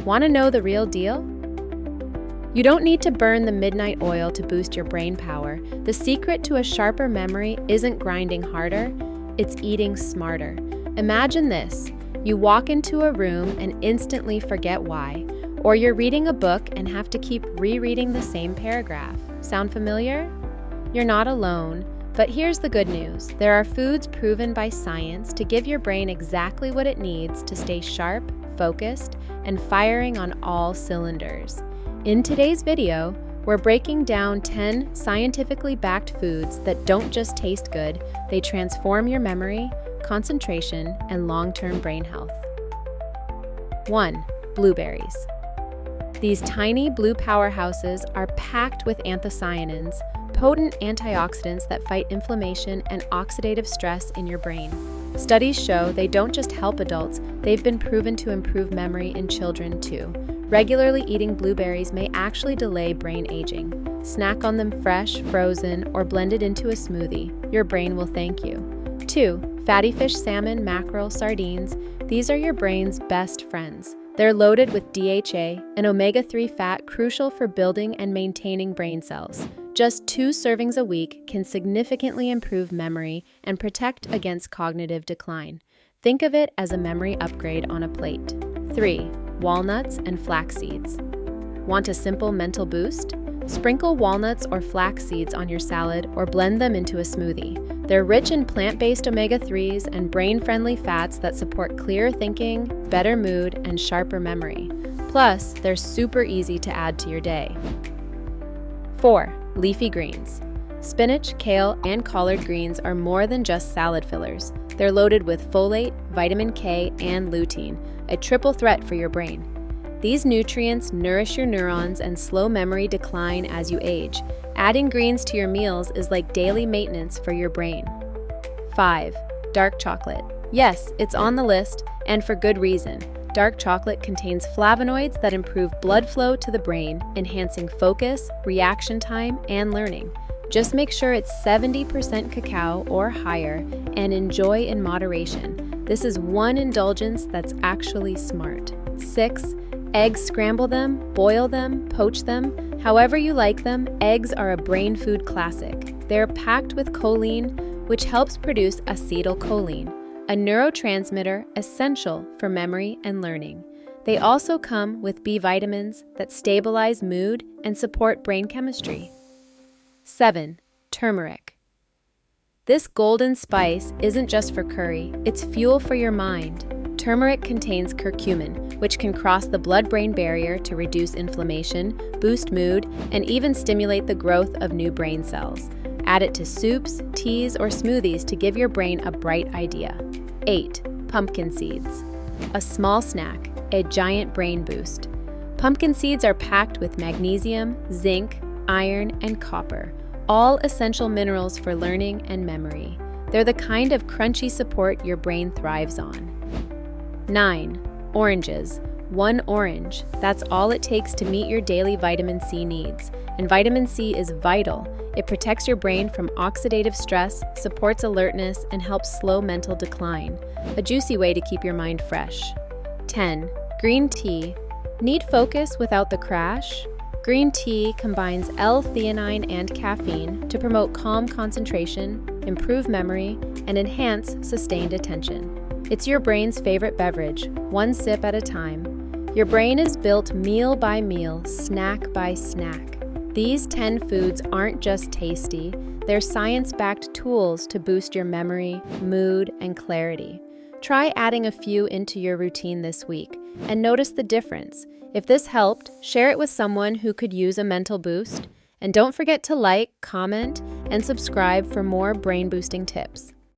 Want to know the real deal? You don't need to burn the midnight oil to boost your brain power. The secret to a sharper memory isn't grinding harder, it's eating smarter. Imagine this. You walk into a room and instantly forget why. Or you're reading a book and have to keep rereading the same paragraph. Sound familiar? You're not alone. But here's the good news. There are foods proven by science to give your brain exactly what it needs to stay sharp, focused, and firing on all cylinders. In today's video, we're breaking down 10 scientifically backed foods that don't just taste good, they transform your memory, concentration, and long-term brain health. 1. Blueberries. These tiny blue powerhouses are packed with anthocyanins, potent antioxidants that fight inflammation and oxidative stress in your brain. Studies show they don't just help adults, they've been proven to improve memory in children too. Regularly eating blueberries may actually delay brain aging. Snack on them fresh, frozen, or blended into a smoothie. Your brain will thank you. 2. Fatty fish, salmon, mackerel, sardines. These are your brain's best friends. They're loaded with DHA, an omega-3 fat crucial for building and maintaining brain cells. Just 2 servings a week can significantly improve memory and protect against cognitive decline. Think of it as a memory upgrade on a plate. 3. Walnuts and flax seeds. Want a simple mental boost? Sprinkle walnuts or flax seeds on your salad or blend them into a smoothie. They're rich in plant-based omega-3s and brain-friendly fats that support clearer thinking, better mood, and sharper memory. Plus, they're super easy to add to your day. 4. Leafy greens. Spinach, kale, and collard greens are more than just salad fillers. They're loaded with folate, vitamin K, and lutein, a triple threat for your brain. These nutrients nourish your neurons and slow memory decline as you age. Adding greens to your meals is like daily maintenance for your brain. 5. Dark chocolate. Yes, it's on the list, and for good reason. Dark chocolate contains flavonoids that improve blood flow to the brain, enhancing focus, reaction time, and learning. Just make sure it's 70% cacao or higher and enjoy in moderation. This is one indulgence that's actually smart. 6. Eggs. Scramble them, boil them, poach them. However you like them, eggs are a brain food classic. They're packed with choline, which helps produce acetylcholine, a neurotransmitter essential for memory and learning. They also come with B vitamins that stabilize mood and support brain chemistry. 7. Turmeric. This golden spice isn't just for curry, it's fuel for your mind. Turmeric contains curcumin, which can cross the blood-brain barrier to reduce inflammation, boost mood, and even stimulate the growth of new brain cells. Add it to soups, teas, or smoothies to give your brain a bright idea. 8. Pumpkin seeds. A small snack, a giant brain boost. Pumpkin seeds are packed with magnesium, zinc, iron, and copper, all essential minerals for learning and memory. They're the kind of crunchy support your brain thrives on. 9. Oranges. 1 orange. That's all it takes to meet your daily vitamin C needs. And vitamin C is vital. It protects your brain from oxidative stress, supports alertness, and helps slow mental decline. A juicy way to keep your mind fresh. 10. Green tea. Need focus without the crash? Green tea combines L-theanine and caffeine to promote calm concentration, improve memory, and enhance sustained attention. It's your brain's favorite beverage, one sip at a time. Your brain is built meal by meal, snack by snack. These 10 foods aren't just tasty, they're science-backed tools to boost your memory, mood, and clarity. Try adding a few into your routine this week and notice the difference. If this helped, share it with someone who could use a mental boost. And don't forget to like, comment, and subscribe for more brain-boosting tips.